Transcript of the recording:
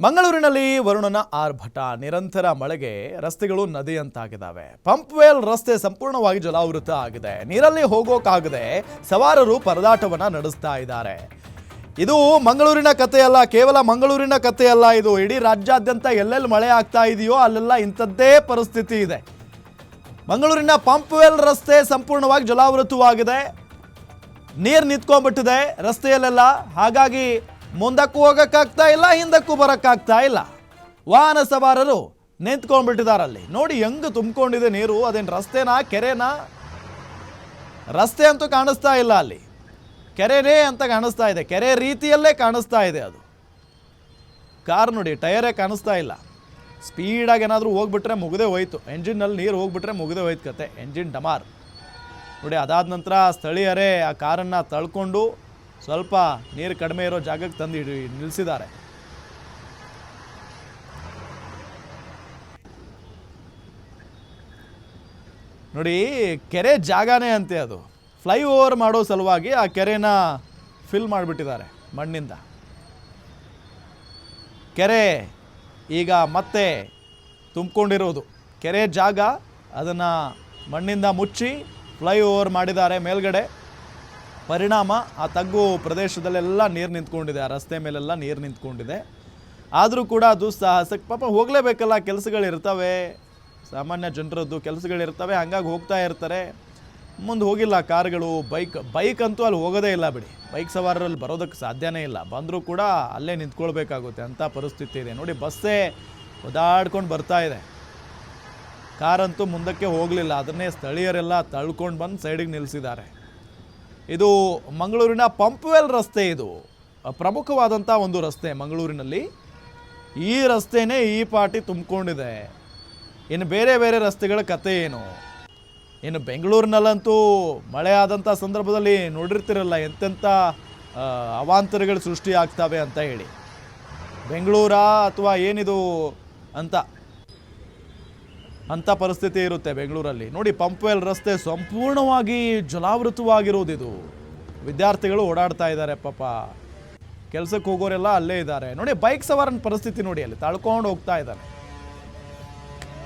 ಮಂಗಳೂರಿನಲ್ಲಿ ವರುಣನ ಆರ್ಭಟ, ನಿರಂತರ ಮಳೆಗೆ ರಸ್ತೆಗಳು ನದಿಯಂತಾಗಿದ್ದಾವೆ. ಪಂಪ್ವೆಲ್ ರಸ್ತೆ ಸಂಪೂರ್ಣವಾಗಿ ಜಲಾವೃತ ಆಗಿದೆ. ನೀರಲ್ಲಿ ಹೋಗೋಕ್ಕಾಗದೆ ಸವಾರರು ಪರದಾಟವನ್ನ ನಡೆಸ್ತಾ ಇದ್ದಾರೆ. ಇದು ಮಂಗಳೂರಿನ ಕಥೆಯಲ್ಲ, ಕೇವಲ ಮಂಗಳೂರಿನ ಕಥೆಯಲ್ಲ, ಇದು ಇಡೀ ರಾಜ್ಯಾದ್ಯಂತ ಎಲ್ಲೆಲ್ಲಿ ಮಳೆ ಆಗ್ತಾ ಇದೆಯೋ ಅಲ್ಲೆಲ್ಲ ಇಂಥದ್ದೇ ಪರಿಸ್ಥಿತಿ ಇದೆ. ಮಂಗಳೂರಿನ ಪಂಪ್ವೆಲ್ ರಸ್ತೆ ಸಂಪೂರ್ಣವಾಗಿ ಜಲಾವೃತವಾಗಿದೆ. ನೀರು ನಿಂತ್ಕೊಂಡ್ಬಿಟ್ಟಿದೆ ರಸ್ತೆಯಲ್ಲೆಲ್ಲ. ಹಾಗಾಗಿ ಮುಂದಕ್ಕೂ ಹೋಗೋಕ್ಕಾಗ್ತಾ ಇಲ್ಲ, ಹಿಂದಕ್ಕೂ ಬರೋಕ್ಕಾಗ್ತಾ ಇಲ್ಲ. ವಾಹನ ಸವಾರರು ನಿಂತ್ಕೊಂಡ್ಬಿಟ್ಟಿದಾರಲ್ಲಿ. ನೋಡಿ ಹೆಂಗೆ ತುಂಬಿಕೊಂಡಿದೆ ನೀರು. ಅದೇನು ರಸ್ತೆನಾ ಕೆರೆನಾ? ರಸ್ತೆ ಅಂತೂ ಕಾಣಿಸ್ತಾ ಇಲ್ಲ, ಅಲ್ಲಿ ಕೆರೆನೇ ಅಂತ ಕಾಣಿಸ್ತಾ ಇದೆ. ಕೆರೆ ರೀತಿಯಲ್ಲೇ ಕಾಣಿಸ್ತಾ ಇದೆ. ಅದು ಕಾರ್ ನೋಡಿ, ಟಯರೇ ಕಾಣಿಸ್ತಾ ಇಲ್ಲ. ಸ್ಪೀಡಾಗಿ ಏನಾದರೂ ಹೋಗ್ಬಿಟ್ರೆ ಮುಗಿದೇ ಹೋಯ್ತು. ಎಂಜಿನ್ನಲ್ಲಿ ನೀರು ಹೋಗ್ಬಿಟ್ರೆ ಮುಗಿದೇ ಹೋಯ್ತು ಕತೆ. ಎಂಜಿನ್ ಡಮಾರ್ ನೋಡಿ. ಅದಾದ ನಂತರ ಸ್ಥಳೀಯರೇ ಆ ಕಾರನ್ನು ತಳ್ಕೊಂಡು ಸ್ವಲ್ಪ ನೀರು ಕಡಿಮೆ ಇರೋ ಜಾಗಕ್ಕೆ ತಂದು ನಿಲ್ಲಿಸಿದ್ದಾರೆ. ನೋಡಿ, ಕೆರೆ ಜಾಗನೇ ಅಂತೆ ಅದು. ಫ್ಲೈಓವರ್ ಮಾಡೋ ಸಲುವಾಗಿ ಆ ಕೆರೆನ ಫಿಲ್ ಮಾಡಿಬಿಟ್ಟಿದ್ದಾರೆ ಮಣ್ಣಿಂದ. ಕೆರೆ ಈಗ ಮತ್ತೆ ತುಂಬಿಕೊಂಡಿರೋದು ಕೆರೆ ಜಾಗ, ಅದನ್ನು ಮಣ್ಣಿಂದ ಮುಚ್ಚಿ ಫ್ಲೈಓವರ್ ಮಾಡಿದ್ದಾರೆ ಮೇಲ್ಗಡೆ. ಪರಿಣಾಮ ಆ ತಗ್ಗು ಪ್ರದೇಶದಲ್ಲೆಲ್ಲ ನೀರು ನಿಂತ್ಕೊಂಡಿದೆ, ಆ ರಸ್ತೆ ಮೇಲೆಲ್ಲ ನೀರು ನಿಂತ್ಕೊಂಡಿದೆ. ಆದರೂ ಕೂಡ ದುಸ್ಸಾಹಸಕ್ಕೆ ಪಾಪ ಹೋಗಲೇಬೇಕಲ್ಲ, ಕೆಲಸಗಳಿರ್ತವೆ, ಸಾಮಾನ್ಯ ಜನರದ್ದು ಕೆಲಸಗಳಿರ್ತವೆ, ಹಂಗಾಗಿ ಹೋಗ್ತಾ ಇರ್ತಾರೆ. ಮುಂದೆ ಹೋಗಿಲ್ಲ ಕಾರುಗಳು, ಬೈಕ್ ಅಂತೂ ಅಲ್ಲಿ ಹೋಗೋದೇ ಇಲ್ಲ ಬಿಡಿ. ಬೈಕ್ ಸವಾರರಲ್ಲಿ ಬರೋದಕ್ಕೆ ಸಾಧ್ಯನೇ ಇಲ್ಲ. ಬಂದರೂ ಕೂಡ ಅಲ್ಲೇ ನಿಂತ್ಕೊಳ್ಬೇಕಾಗುತ್ತೆ, ಅಂಥ ಪರಿಸ್ಥಿತಿ ಇದೆ. ನೋಡಿ, ಬಸ್ಸೇ ಒದಾಡ್ಕೊಂಡು ಬರ್ತಾ ಇದೆ. ಕಾರಂತೂ ಮುಂದಕ್ಕೆ ಹೋಗಲಿಲ್ಲ, ಅದನ್ನೇ ಸ್ಥಳೀಯರೆಲ್ಲ ತಳ್ಕೊಂಡು ಬಂದು ಸೈಡಿಗೆ ನಿಲ್ಲಿಸಿದ್ದಾರೆ. ಇದು ಮಂಗಳೂರಿನ ಪಂಪ್ವೆಲ್ ರಸ್ತೆ. ಇದು ಪ್ರಮುಖವಾದಂಥ ಒಂದು ರಸ್ತೆ ಮಂಗಳೂರಿನಲ್ಲಿ. ಈ ರಸ್ತೆನೇ ಈ ಪಾಟಿ ತುಂಬಿಕೊಂಡಿದೆ. ಇನ್ನು ಬೇರೆ ಬೇರೆ ರಸ್ತೆಗಳ ಕತೆ ಏನು? ಇನ್ನು ಬೆಂಗಳೂರಿನಲ್ಲಂತೂ ಮಳೆ ಆದಂಥ ಸಂದರ್ಭದಲ್ಲಿ ನೋಡಿರ್ತಿರಲ್ಲ ಎಂತೆಂಥ ಅವಾಂತರಗಳು ಸೃಷ್ಟಿ ಆಗ್ತವೆ ಅಂತ ಹೇಳಿ. ಬೆಂಗಳೂರಾ ಅಥವಾ ಏನಿದು ಅಂಥ ಪರಿಸ್ಥಿತಿ ಇರುತ್ತೆ ಬೆಂಗಳೂರಲ್ಲಿ. ನೋಡಿ, ಪಂಪ್ವೆಲ್ ರಸ್ತೆ ಸಂಪೂರ್ಣವಾಗಿ ಜಲಾವೃತವಾಗಿರೋದಿದು. ವಿದ್ಯಾರ್ಥಿಗಳು ಓಡಾಡ್ತಾ ಇದ್ದಾರೆ, ಪಾಪ ಕೆಲಸಕ್ಕೆ ಹೋಗೋರೆಲ್ಲ ಅಲ್ಲೇ ಇದ್ದಾರೆ. ನೋಡಿ, ಬೈಕ್ ಸವಾರನ ಪರಿಸ್ಥಿತಿ ನೋಡಿ, ಅಲ್ಲಿ ತಳ್ಕೊಂಡು ಹೋಗ್ತಾ ಇದ್ದಾರೆ.